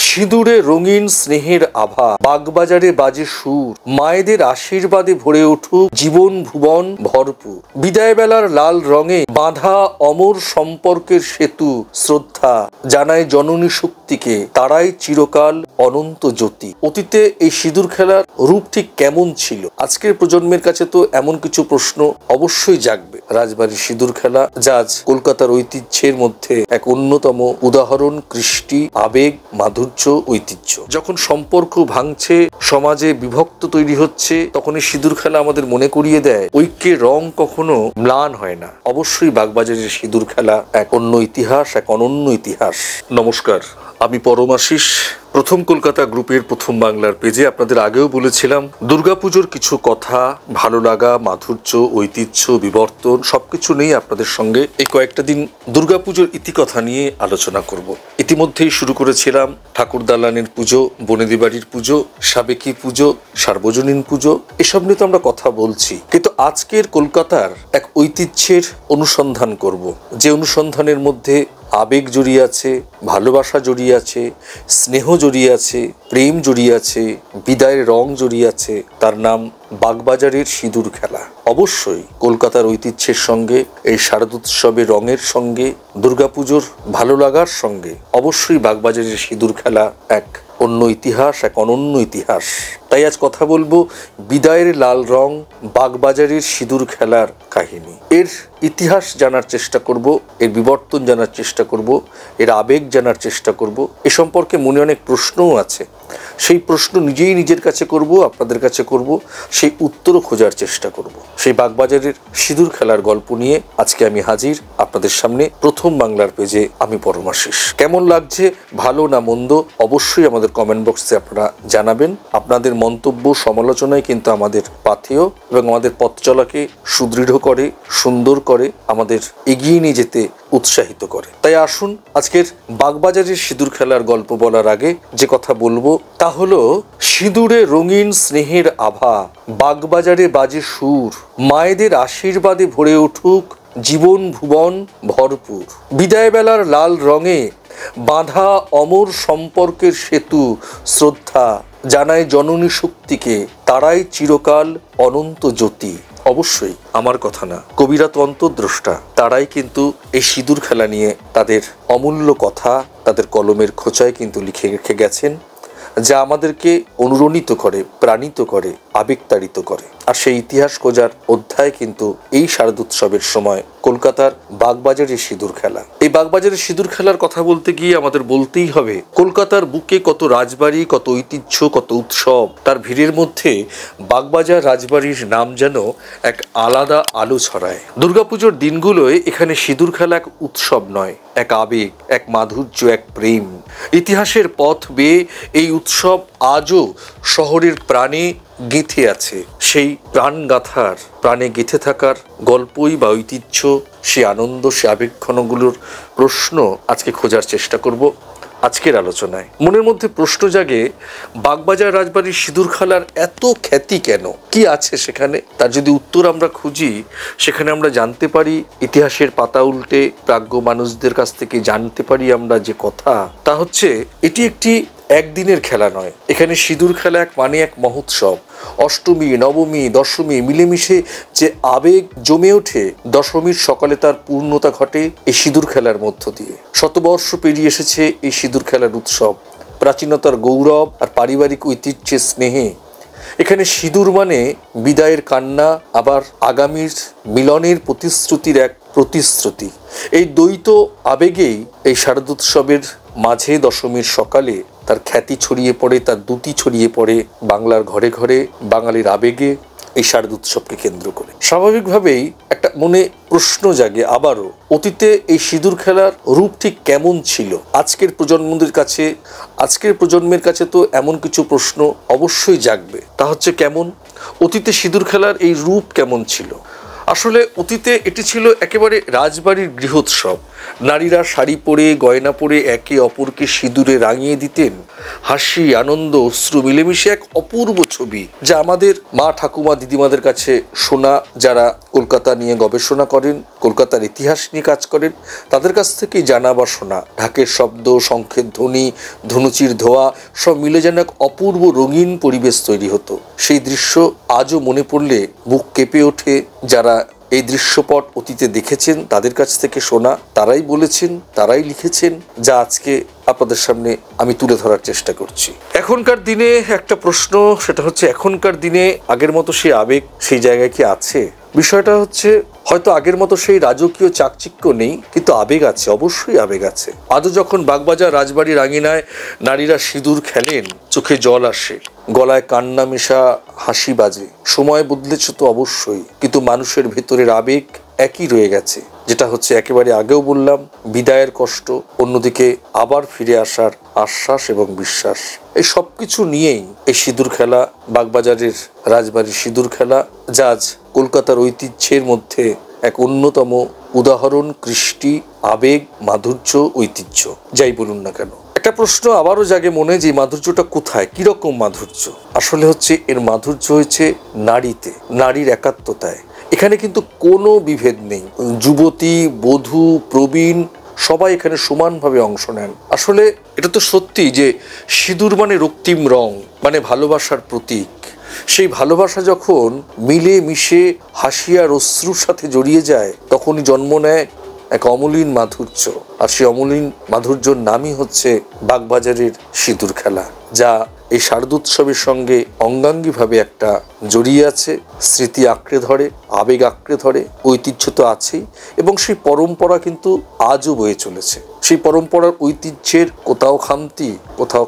সিঁদুরে রঙিন স্নেহের আভা, বাগবাজারে বাজে সুর, মায়েদের আশীর্বাদে ভরে উঠুক জীবন ভুবন ভরপুর। বিদায় বেলার লাল রঙে বাঁধা অমর সম্পর্কের সেতু, শ্রদ্ধা জানায় জননী শক্তিকে, তারাই চিরকাল অনন্ত জ্যোতি। অতীতে এই সিঁদুর খেলার রূপ ঠিক কেমন ছিল? আজকের প্রজন্মের কাছে তো এমন কিছু প্রশ্ন অবশ্যই জাগবে। রাজবাড়ির সিঁদুর খেলা যা আজ কলকাতার ঐতিহ্যের মধ্যে এক অন্যতম উদাহরণ, কৃষ্টি, আবেগ, মাধুর্য, ঐতিহ্য। যখন সম্পর্ক ভাঙছে, সমাজে বিভক্ত তৈরি হচ্ছে, তখন এই সিঁদুর খেলা আমাদের মনে করিয়ে দেয় ঐক্যের রং কখনো ম্লান হয় না। অবশ্যই বাগবাজারের সিঁদুর খেলা এক অন্য ইতিহাস, এক অনন্য ইতিহাস। নমস্কার, আমি পরমাশিস। প্রথম কলকাতা গ্রুপের প্রথম বাংলার পেজে আপনাদের আগেও বলেছিলাম দুর্গাপুজোর কিছু কথা, ভালো লাগা, মাধুর্য, ঐতিহ্য, বিবর্তন সবকিছু নিয়ে আপনাদের সঙ্গে এই কয়েকটা দিন দুর্গাপুজোর ইতিকথা নিয়ে আলোচনা করব। ইতিমধ্যেই শুরু করেছিলাম ঠাকুর দালানের পুজো, বনেদি বাড়ির পুজো, সাবেকি পুজো, সার্বজনীন পুজো, এসব নিয়ে তো আমরা কথা বলছি। কিন্তু আজকের কলকাতার এক ঐতিহ্যের অনুসন্ধান করব, যে অনুসন্ধানের মধ্যে আবেগ জড়িয়ে আছে, ভালোবাসা জড়িয়ে আছে, স্নেহ জড়িয়ে আছে, প্রেম জড়িয়ে আছে, বিদায়ের রং জড়িয়ে আছে। তার নাম বাগবাজারের সিঁদুর খেলা। অবশ্যই কলকাতার ঐতিহ্যের সঙ্গে, এই শারদোৎসবের রঙের সঙ্গে, দুর্গাপুজোর ভালো লাগার সঙ্গে অবশ্যই বাগবাজারের সিঁদুর খেলা এক অন্য ইতিহাস, এক অনন্য ইতিহাস। তাই আজ কথা বলবো বিদায়ের লাল রং, বাগবাজারের সিঁদুর খেলার কাহিনী। এর ইতিহাস জানার চেষ্টা করব, এর বিবর্তন জানার চেষ্টা করব, এর আবেগ জানার চেষ্টা করব। এ সম্পর্কে মনে অনেক প্রশ্নও আছে। সেই প্রশ্ন নিজেই নিজের কাছে করব, আপনাদের কাছে করব, সেই উত্তরও খোঁজার চেষ্টা করব। সেই বাগবাজারের সিঁদুর খেলার গল্প নিয়ে আজকে আমি হাজির আপনাদের সামনে প্রথম বাংলার পেজে। আমি পরমাশিস। কেমন লাগছে, ভালো না মন্দ, অবশ্যই আমাদের কমেন্ট বক্সে আপনারা জানাবেন। আপনাদের মন্তব্য, সমালোচনায় কিন্তু আমাদের পাথেয় এবং আমাদের পথ চলাকে সুদৃঢ় করে, সুন্দর করে, আমাদের এগিয়ে নিয়ে যেতে উৎসাহিত করে। তাই আসুন আজকের বাগবাজারের সিঁদুর খেলার গল্প বলার আগে যে কথা বলবো তা হলো সিঁদুরে রঙিন স্নেহের আভা, বাগবাজারে বাজে সুর, মায়েদের আশীর্বাদে ভরে উঠুক জীবন ভুবন ভরপুর। বিদায় বেলার লাল রঙে বাঁধা অমর সম্পর্কের সেতু, শ্রদ্ধা জানায় জননী শক্তিকে, তারাই চিরকাল অনন্ত জ্যোতি। অবশ্যই আমার কথা না, কবিরা তো অন্তর্দ্রষ্টা। তারাই কিন্তু এই সিঁদুর খেলা নিয়ে তাদের অমূল্য কথা তাদের কলমের খোঁচায় কিন্তু লিখে রেখে গেছেন, যা আমাদেরকে অনুরণিত করে, প্রাণিত করে, আবেগতাড়িত করে। আর সেই ইতিহাস খোঁজার অধ্যায় কিন্তু এই শারদোৎসবের সময় কলকাতার বাগবাজারের সিঁদুর খেলা। এই বাগবাজারের সিঁদুর খেলার কথা বলতে গিয়ে আমাদের বলতেই হবে কলকাতার বুকে কত রাজবাড়ি, কত ঐতিহ্য, কত উৎসব। তার ভিড়ের মধ্যে বাগবাজার রাজবাড়ির নাম যেন এক আলাদা আলো ছড়ায়। দুর্গাপুজোর দিনগুলোয় এখানে সিঁদুর খেলা এক উৎসব নয়, এক আবেগ, এক মাধুর্য, এক প্রেম। ইতিহাসের পথ বেয়ে এই উৎসব আজও শহরের প্রাণে গেঁথে আছে। সেই প্রাণগাথার, প্রাণে গেঁথে থাকার গল্পই বা ঐতিহ্য, সে আনন্দ, সে আবেগঘনগুলোর প্রশ্ন আজকে খোঁজার চেষ্টা করব আজকের আলোচনায়। মনের মধ্যে প্রশ্ন জাগে বাগবাজার রাজবাড়ির সিঁদুর খেলার এত খ্যাতি কেন? কি আছে সেখানে? তার যদি উত্তর আমরা খুঁজি, সেখানে আমরা জানতে পারি, ইতিহাসের পাতা উল্টে প্রাজ্ঞ মানুষদের কাছ থেকে জানতে পারি আমরা যে কথা, তা হচ্ছে এটি একটি একদিনের খেলা নয়। এখানে সিঁদুর খেলা এক মহোৎসব। অষ্টমী, নবমী, দশমী মিলেমিশে যে আবেগ জমে ওঠে, দশমীর সকালে তার পূর্ণতা ঘটে এই সিঁদুর খেলার মধ্য দিয়ে। শতবর্ষ পেরিয়ে এসেছে এই সিঁদুর খেলার উৎসব, প্রাচীনতার গৌরব আর পারিবারিক ঐতিহ্যের স্নেহে। এখানে সিঁদুর মানে বিদায়ের কান্না, আবার আগামীর মিলনের প্রতিশ্রুতির এক প্রতিশ্রুতি। এই দ্বৈত আবেগেই এই শারদোৎসবের মাঝে দশমীর সকালে তার খ্যাতি ছড়িয়ে পড়ে, তার দ্যুতি ছড়িয়ে পড়ে বাংলার ঘরে ঘরে, বাঙালির আবেগে এই শারদোৎসবকে কেন্দ্র করে। স্বাভাবিকভাবেই একটা মনে প্রশ্ন জাগে আবারও, অতীতে এই সিঁদুর খেলার রূপ ঠিক কেমন ছিল? আজকের প্রজন্মের কাছে তো এমন কিছু প্রশ্ন অবশ্যই জাগবে। তা হচ্ছে কেমন? অতীতে সিঁদুর খেলার এই রূপ কেমন ছিল? আসলে অতীতে এটি ছিল একেবারে রাজবাড়ির গৃহোৎসব। নারীরা শাড়ি পরে, গয়না পরে একে অপরকে সিঁদুরে রাঙিয়ে দিতেন হাসি, আনন্দ, অশ্রু মিলেমিশে এক অপূর্ব ছবি, যা আমাদের মা, ঠাকুমা, দিদিমাদের কাছে শোনা, যারা কলকাতা নিয়ে গবেষণা করেন, কলকাতার ইতিহাস নিয়ে কাজ করেন, তাদের কাছ থেকেই জানা বা শোনা। ঢাকের শব্দ, শঙ্খের ধ্বনি, ধনুচির ধোয়া সব মিলে যেন এক অপূর্ব রঙিন পরিবেশ তৈরি হতো। সেই দৃশ্য আজও মনে পড়লে বুক কেঁপে ওঠে। যারা এই দৃশ্যপট অতীতে দেখেছেন তাদের কাছ থেকে শোনা, তারাই বলেছেন, তারাই লিখেছেন, যা আজকে আপনাদের সামনে আমি তুলে ধরার চেষ্টা করছি। এখনকার দিনে একটা প্রশ্ন, সেটা হচ্ছে এখনকার দিনে আগের মতো সেই আবেগ সেই জায়গায় কি আছে? বিষয়টা হচ্ছে, হয়তো আগের মতো সেই রাজকীয় চাকচিক্য নেই, কিন্তু আবেগ আছে, অবশ্যই আবেগ আছে। আজও যখন বাগবাজার রাজবাড়ির আঙিনায় নারীরা সিঁদুর খেলেন, চোখে জল আসে, গলায় কান্না মেশা হাসি বাজে। সময় বদলেছে তো অবশ্যই, কিন্তু মানুষের ভেতরের আবেগ একই রয়ে গেছে, যেটা হচ্ছে একেবারে আগেও বললাম, বিদায়ের কষ্ট, অন্যদিকে আবার ফিরে আসার আশ্বাস এবং বিশ্বাস। এই সব কিছু নিয়েই এই সিঁদুর খেলা, বাগবাজারের রাজবাড়ির সিঁদুর খেলা, যা আজ কলকাতার ঐতিহ্যের মধ্যে এক অন্যতম উদাহরণ, কৃষ্টি, আবেগ, মাধুর্য, ঐতিহ্য, যাই বলুন না কেন। একটা প্রশ্ন আবারও জাগে মনে, যে মাধুর্যটা কোথায়, কিরকম মাধুর্য? আসলে হচ্ছে এর মাধুর্য হয়েছে নারীতে, নারীর একাত্মতায়। এখানে কিন্তু কোনো বিভেদ নেই, যুবতী, বধূ, প্রবীণ সবাই এখানে সমানভাবে অংশ নেন। আসলে এটা তো সত্যি যে সিঁদুর মানে রক্তিম রং, মানে ভালোবাসার প্রতীক। সেই ভালোবাসা যখন মিলে মিশে হাসি আর অশ্রুর সাথে জড়িয়ে যায়, তখনই জন্ম নেয় এক অমলিন মাধুর্য। আর সেই অমলিন মাধুর্যর নামই হচ্ছে বাগবাজারের সিঁদুর খেলা, যা এই শারদোৎসবের সঙ্গে অঙ্গাঙ্গিভাবে একটা জড়িয়ে আছে। স্মৃতি আঁকড়ে ধরে, আবেগ আঁকড়ে ধরে, ঐতিহ্য তো আছেই, এবং সেই পরম্পরা কিন্তু আজও বয়ে চলেছে। সেই পরম্পরার ঐতিহ্যের কোথাও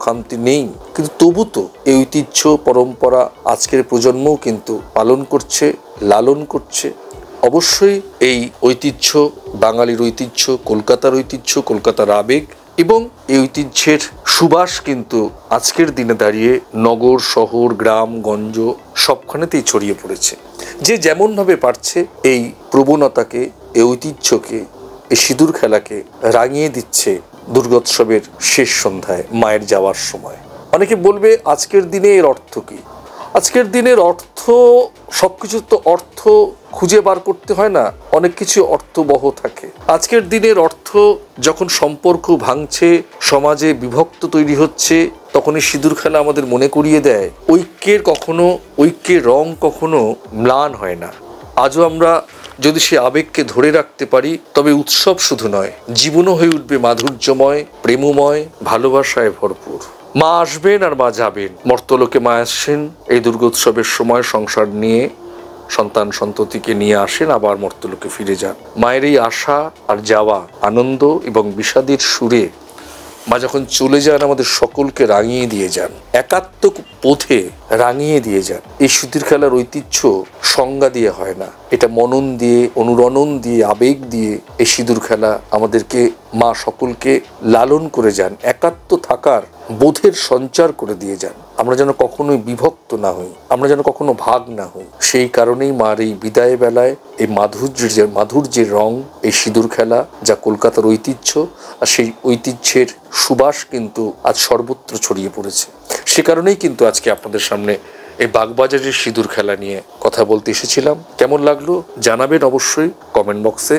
খামতি নেই, কিন্তু তবু তো এই ঐতিহ্য পরম্পরা আজকের প্রজন্মও কিন্তু পালন করছে, লালন করছে। অবশ্যই এই ঐতিহ্য, বাঙালির ঐতিহ্য, কলকাতার ঐতিহ্য, কলকাতার আবেগ, এবং এই ঐতিহ্যের সুবাস কিন্তু আজকের দিনে দাঁড়িয়ে নগর, শহর, গ্রাম, গঞ্জ সবখানেতেই ছড়িয়ে পড়েছে। যে যেমনভাবে পারছে এই প্রবণতাকে, এই ঐতিহ্যকে, এই সিঁদুর খেলাকে রাঙিয়ে দিচ্ছে দুর্গোৎসবের শেষ সন্ধ্যায়, মায়ের যাওয়ার সময়। অনেকে বলবে, আজকের দিনে এর অর্থ কি? আজকের দিনের অর্থ, সবকিছুর তো অর্থ খুঁজে বার করতে হয় না, অনেক কিছু অর্থবহ থাকে। আজকের দিনের অর্থ, যখন সম্পর্ক ভাঙছে, সমাজে বিভক্ত তৈরি হচ্ছে, তখন এই সিঁদুর খেলা আমাদের মনে করিয়ে দেয় ঐক্যের রং কখনো ম্লান হয় না। আজও আমরা যদি সে আবেগকে ধরে রাখতে পারি, তবে উৎসব শুধু নয়, জীবনও হয়ে উঠবে মাধুর্যময়, প্রেমময়, ভালোবাসায় ভরপুর। মা আসবেন আর মা যাবেন, মর্তলোকে মা আসছেন এই দুর্গোৎসবের সময়, সংসার নিয়ে, সন্তান সন্ততিকে নিয়ে আসেন, আবার মর্তলোকে ফিরে যান। মায়ের এই আসা আর যাওয়া, আনন্দ এবং বিষাদের সুরে মা যখন চলে যান, আমাদের সকলকে রাঙিয়ে দিয়ে যান, একাত্ম পথে রাঙিয়ে দিয়ে যান। এই সিঁদুর খেলার ঐতিহ্য সংজ্ঞা দিয়ে হয় না, এটা মনন দিয়ে, অনুরণন দিয়ে, আবেগ দিয়ে এই সিঁদুর খেলা আমাদেরকে, মা সকলকে লালন করে যান, একাত্ম থাকার বোধের সঞ্চার করে দিয়ে যান। আমরা যেন কখনোই বিভক্ত না হই, আমরা যেন কখনো ভাগ না হই। সেই কারণেই মার এই বিদায় বেলায় এই মাধুর্যের রং, এই সিঁদুর খেলা, যা কলকাতার ঐতিহ্য, আর সেই ঐতিহ্যের সুবাস কিন্তু আজ সর্বত্র ছড়িয়ে পড়েছে। সে কারণেই কিন্তু আজকে আপনাদের সামনে এই বাগবাজারের সিঁদুর খেলা নিয়ে কথা বলতে এসেছিলাম। কেমন লাগলো জানাবেন অবশ্যই কমেন্ট বক্সে।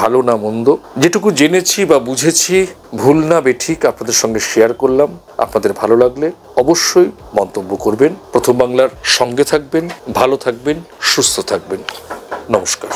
ভালো না মন্দ, যেটুকু জেনেছি বা বুঝেছি, ভুল না বেঠিক, আপনাদের সঙ্গে শেয়ার করলাম। আপনাদের ভালো লাগলে অবশ্যই মন্তব্য করবেন। প্রথম বাংলার সঙ্গে থাকবেন, ভালো থাকবেন, সুস্থ থাকবেন। নমস্কার।